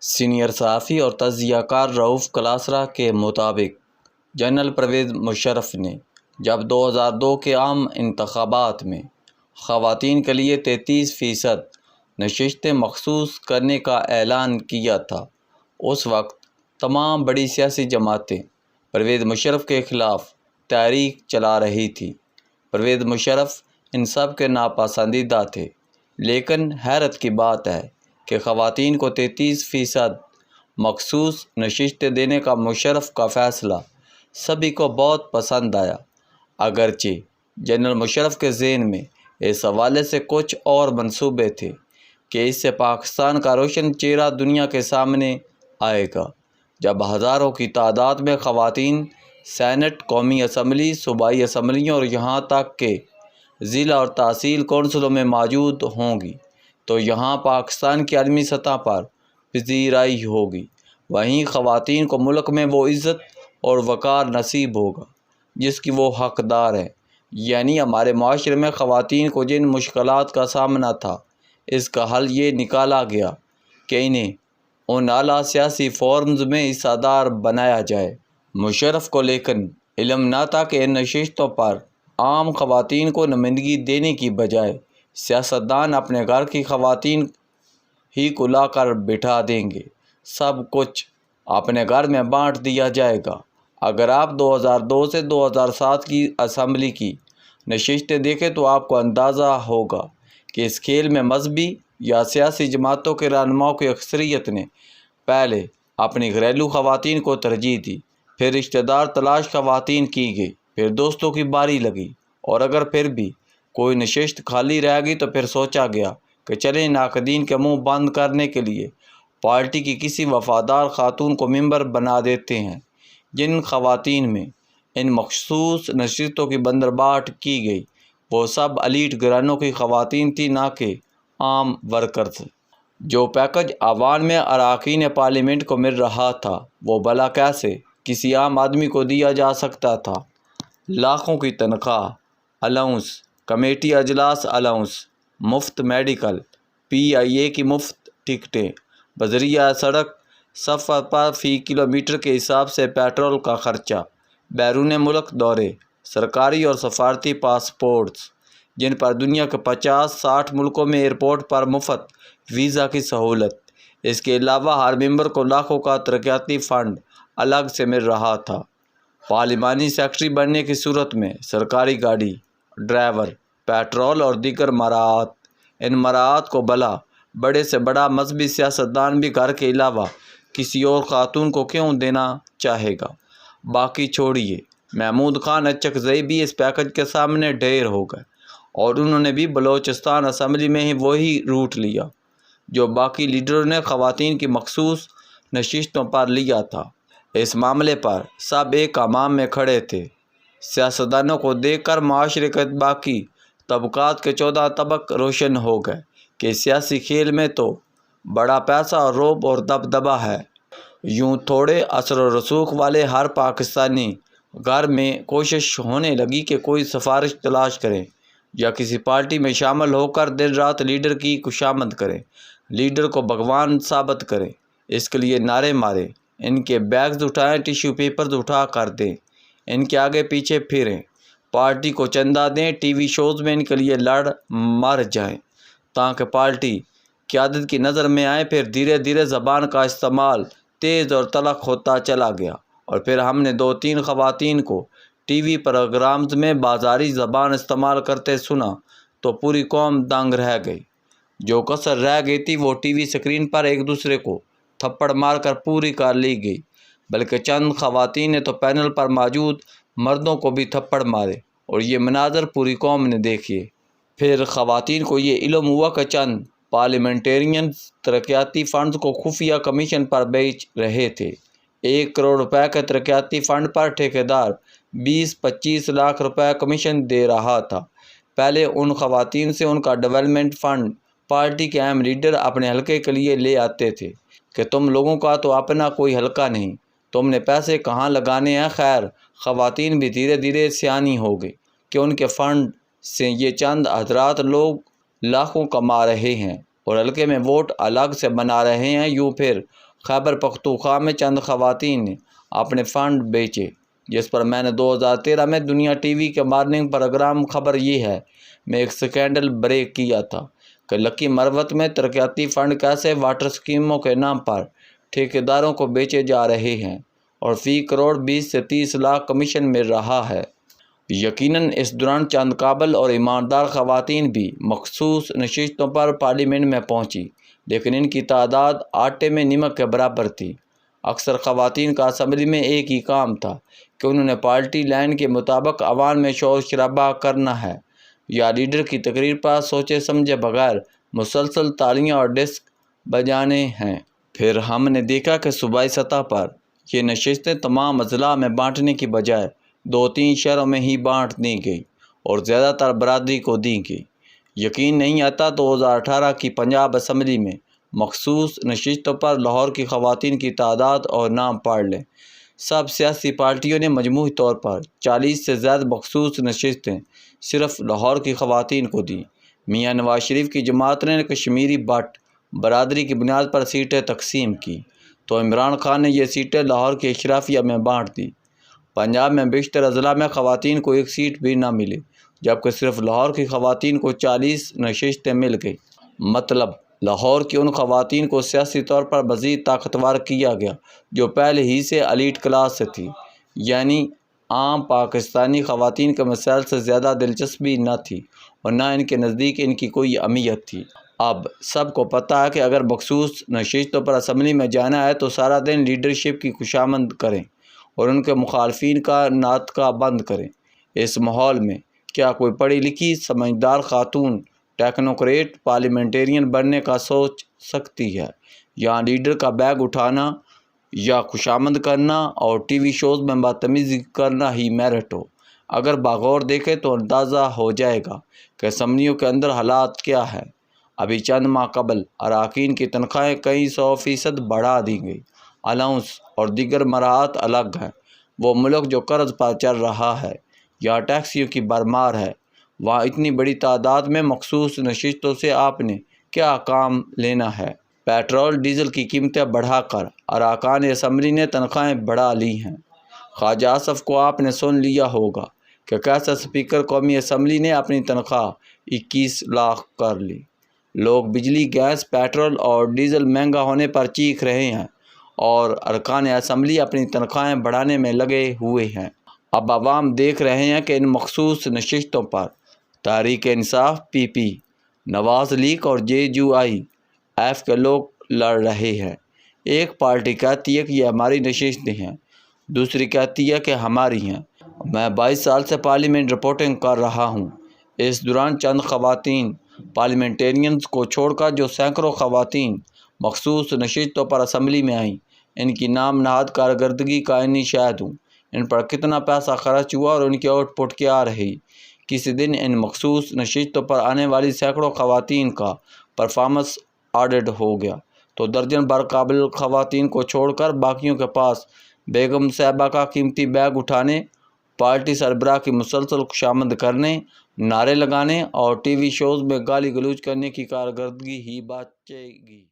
Senior صحافی اور تجزیہ کار رؤف کلاسرا کے مطابق جنرل پرویز مشرف نے جب 2002 کے عام انتخابات میں خواتین کے لیے 33% نشستیں مخصوص کرنے کا اعلان کیا تھا، اس وقت تمام بڑی سیاسی جماعتیں پرویز مشرف کے خلاف تحریک چلا رہی تھیں۔ پرویز مشرف ان سب کے ناپسندیدہ تھے، لیکن حیرت کی بات ہے کہ خواتین کو 33% مخصوص نشستیں دینے کا مشرف کا فیصلہ سبھی کو بہت پسند آیا، اگرچہ جنرل مشرف کے ذہن میں اس حوالے سے کچھ اور منصوبے تھے کہ اس سے پاکستان کا روشن چہرہ دنیا کے سامنے آئے گا، جب ہزاروں کی تعداد میں خواتین سینٹ، قومی اسمبلی، صوبائی اسمبلیوں اور یہاں تک کہ ضلع اور تحصیل کونسلوں میں موجود ہوں گی تو یہاں پاکستان کی عالمی سطح پر پذیرائی ہوگی۔ وہیں خواتین کو ملک میں وہ عزت اور وقار نصیب ہوگا جس کی وہ حقدار ہیں۔ یعنی ہمارے معاشرے میں خواتین کو جن مشکلات کا سامنا تھا، اس کا حل یہ نکالا گیا کہ انہیں ان اعلیٰ سیاسی فورمز میں حصہ دار بنایا جائے۔ مشرف کو لیکن علم نہ تھا کہ ان نشستوں پر عام خواتین کو نمائندگی دینے کی بجائے سیاستدان اپنے گھر کی خواتین ہی کو لا کر بٹھا دیں گے، سب کچھ اپنے گھر میں بانٹ دیا جائے گا۔ اگر آپ 2002 سے 2007 کی اسمبلی کی نشستیں دیکھیں تو آپ کو اندازہ ہوگا کہ اس کھیل میں مذہبی یا سیاسی جماعتوں کے رہنماؤں کی اکثریت نے پہلے اپنی گھریلو خواتین کو ترجیح دی، پھر رشتہ دار تلاش خواتین کی گئی، پھر دوستوں کی باری لگی، اور اگر پھر بھی کوئی نشست خالی رہ گئی تو پھر سوچا گیا کہ چلیں ناقدین کے منہ بند کرنے کے لیے پارٹی کی کسی وفادار خاتون کو ممبر بنا دیتے ہیں۔ جن خواتین میں ان مخصوص نشستوں کی بندرباٹ کی گئی وہ سب ایلیٹ گھرانوں کی خواتین تھیں، نہ کہ عام ورکرز۔ جو پیکج عوام میں اراکین پارلیمنٹ کو مل رہا تھا وہ بھلا کیسے کسی عام آدمی کو دیا جا سکتا تھا؟ لاکھوں کی تنخواہ، الاؤنس، کمیٹی اجلاس الاؤنس، مفت میڈیکل، PIA کی مفت ٹکٹیں، بذریعہ سڑک سفر پر فی کلومیٹر کے حساب سے پیٹرول کا خرچہ، بیرون ملک دورے، سرکاری اور سفارتی پاسپورٹس جن پر دنیا کے 50-60 ملکوں میں ایئرپورٹ پر مفت ویزا کی سہولت۔ اس کے علاوہ ہر ممبر کو لاکھوں کا ترقیاتی فنڈ الگ سے مل رہا تھا۔ پارلیمانی سیکرٹری بننے کی صورت میں سرکاری گاڑی، ڈرائیور، پیٹرول اور دیگر مراعات۔ ان مراعات کو بھلا بڑے سے بڑا مذہبی سیاستدان بھی گھر کے علاوہ کسی اور خاتون کو کیوں دینا چاہے گا؟ باقی چھوڑیے، محمود خان اچکزئی بھی اس پیکج کے سامنے ڈھیر ہو گئے، اور انہوں نے بھی بلوچستان اسمبلی میں ہی وہی روٹ لیا جو باقی لیڈروں نے خواتین کی مخصوص نشستوں پر لیا تھا۔ اس معاملے پر سب ایک امام میں کھڑے تھے۔ سیاستدانوں کو دیکھ کر معاشرے کے باقی طبقات کے 14 طبق روشن ہو گئے کہ سیاسی کھیل میں تو بڑا پیسہ اور رعب اور دبدبہ ہے۔ یوں تھوڑے اثر و رسوخ والے ہر پاکستانی گھر میں کوشش ہونے لگی کہ کوئی سفارش تلاش کریں یا کسی پارٹی میں شامل ہو کر دن رات لیڈر کی خوشامد کریں، لیڈر کو بھگوان ثابت کریں۔ اس کے لیے نعرے ماریں، ان کے بیگز اٹھائیں، ٹیشو پیپرز اٹھا کر دیں، ان کے آگے پیچھے پھریں، پارٹی کو چندہ دیں، TV شوز میں ان کے لیے لڑ مر جائیں تاکہ پارٹی قیادت کی نظر میں آئیں۔ پھر دھیرے دھیرے زبان کا استعمال تیز اور تلخ ہوتا چلا گیا، اور پھر ہم نے 2-3 خواتین کو TV پروگرامز میں بازاری زبان استعمال کرتے سنا تو پوری قوم دنگ رہ گئی۔ جو کسر رہ گئی تھی وہ TV سکرین پر ایک دوسرے کو تھپڑ مار کر پوری کر لی گئی، بلکہ چند خواتین نے تو پینل پر موجود مردوں کو بھی تھپڑ مارے، اور یہ مناظر پوری قوم نے دیکھے۔ پھر خواتین کو یہ علم ہوا کہ چند پارلیمنٹیرینز ترقیاتی فنڈز کو خفیہ کمیشن پر بیچ رہے تھے۔ 1 کروڑ روپے کے ترقیاتی فنڈ پر ٹھیکیدار 20-25 لاکھ روپے کمیشن دے رہا تھا۔ پہلے ان خواتین سے ان کا ڈیولپمنٹ فنڈ پارٹی کے اہم لیڈر اپنے حلقے کے لیے لے آتے تھے کہ تم لوگوں کا تو اپنا کوئی حلقہ نہیں، تم نے پیسے کہاں لگانے ہیں؟ خیر، خواتین بھی دھیرے دھیرے سیانی ہو گئی کہ ان کے فنڈ سے یہ چند حضرات لوگ لاکھوں کما رہے ہیں اور حلقے میں ووٹ الگ سے بنا رہے ہیں۔ یوں پھر خیبر پختونخوا میں چند خواتین نے اپنے فنڈ بیچے، جس پر میں نے 2013 میں دنیا ٹی وی کے مارننگ پروگرام خبر یہ ہے میں ایک سکینڈل بریک کیا تھا کہ لکی مروت میں ترقیاتی فنڈ کیسے واٹر اسکیموں کے نام پر ٹھیکیداروں کو بیچے جا رہے ہیں اور فی کروڑ 20 سے 30 لاکھ کمیشن مل رہا ہے۔ یقیناً اس دوران چند قابل اور ایماندار خواتین بھی مخصوص نشستوں پر پارلیمنٹ میں پہنچی، لیکن ان کی تعداد آٹے میں نمک کے برابر تھی۔ اکثر خواتین کا اسمبلی میں ایک ہی کام تھا کہ انہوں نے پارٹی لائن کے مطابق عوام میں شور شرابہ کرنا ہے یا لیڈر کی تقریر پر سوچے سمجھے بغیر مسلسل تالیاں اور ڈسک بجانے ہیں۔ پھر ہم نے دیکھا کہ صوبائی سطح پر یہ نشستیں تمام اضلاع میں بانٹنے کی بجائے 2-3 شہروں میں ہی بانٹ دی گئی اور زیادہ تر برادری کو دی گئی۔ یقین نہیں آتا 2018 کی پنجاب اسمبلی میں مخصوص نشستوں پر لاہور کی خواتین کی تعداد اور نام پڑھ لیں۔ سب سیاسی پارٹیوں نے مجموعی طور پر 40 سے زائد مخصوص نشستیں صرف لاہور کی خواتین کو دیں۔ میاں نواز شریف کی جماعت نے کشمیری بٹ برادری کی بنیاد پر سیٹیں تقسیم کی تو عمران خان نے یہ سیٹیں لاہور کے اشرافیہ میں بانٹ دی۔ پنجاب میں بیشتر اضلاع میں خواتین کو ایک سیٹ بھی نہ ملی، جبکہ صرف لاہور کی خواتین کو 40 نشستیں مل گئی۔ مطلب لاہور کی ان خواتین کو سیاسی طور پر مزید طاقتور کیا گیا جو پہلے ہی سے ایلیٹ کلاس سے تھی، یعنی عام پاکستانی خواتین کے مسائل سے زیادہ دلچسپی نہ تھی اور نہ ان کے نزدیک ان کی کوئی اہمیت تھی۔ اب سب کو پتہ ہے کہ اگر مخصوص نشستوں پر اسمبلی میں جانا ہے تو سارا دن لیڈرشپ کی خوشامد کریں اور ان کے مخالفین کا ناطقہ بند کریں۔ اس ماحول میں کیا کوئی پڑھی لکھی سمجھدار خاتون ٹیکنوکریٹ پارلیمنٹرین بننے کا سوچ سکتی ہے؟ یہاں لیڈر کا بیگ اٹھانا یا خوشامد کرنا اور ٹی وی شوز میں بدتمیزی کرنا ہی میرٹ ہو؟ اگر بغور دیکھیں تو اندازہ ہو جائے گا کہ اسمبلیوں کے اندر حالات کیا ہے۔ ابھی چند ماہ قبل اراکین کی تنخواہیں کئی 100% بڑھا دی گئی۔ الاؤنس اور دیگر مراعات الگ ہیں۔ وہ ملک جو قرض پر چل رہا ہے یا ٹیکسیوں کی بھرمار ہے، وہاں اتنی بڑی تعداد میں مخصوص نشستوں سے آپ نے کیا کام لینا ہے؟ پیٹرول ڈیزل کی قیمتیں بڑھا کر اراکان اسمبلی نے تنخواہیں بڑھا لی ہیں۔ خواجہ آصف کو آپ نے سن لیا ہوگا کہ کیسے اسپیکر قومی اسمبلی نے اپنی تنخواہ 21 لاکھ کر لی۔ لوگ بجلی، گیس، پیٹرول اور ڈیزل مہنگا ہونے پر چیخ رہے ہیں اور ارکان اسمبلی اپنی تنخواہیں بڑھانے میں لگے ہوئے ہیں۔ اب عوام دیکھ رہے ہیں کہ ان مخصوص نشستوں پر تحریک انصاف پی پی، نواز لیگ اور جے یو آئی ایف کے لوگ لڑ رہے ہیں۔ ایک پارٹی کہتی ہے کہ یہ ہماری نشستیں ہیں، دوسری کہتی ہے کہ ہماری ہیں۔ میں 22 سال سے پارلیمنٹ رپورٹنگ کر رہا ہوں۔ اس دوران چند خواتین پارلیمنٹرینز کو چھوڑ کر جو سینکڑوں خواتین مخصوص نشستوں پر اسمبلی میں آئیں، ان کی نام نہاد کارکردگی کا انی شاہد ہوں۔ ان پر کتنا پیسہ خرچ ہوا اور ان کی آؤٹ پٹ کیا رہی۔ کسی دن ان مخصوص نشستوں پر آنے والی سینکڑوں خواتین کا پرفارمنس آڈٹ ہو گیا تو درجن بھر قابل خواتین کو چھوڑ کر باقیوں کے پاس بیگم صاحبہ کا قیمتی بیگ اٹھانے، پارٹی سربراہ کی مسلسل خوشامد کرنے، نعرے لگانے اور ٹی وی شوز میں گالی گلوچ کرنے کی کارکردگی ہی بچے گی۔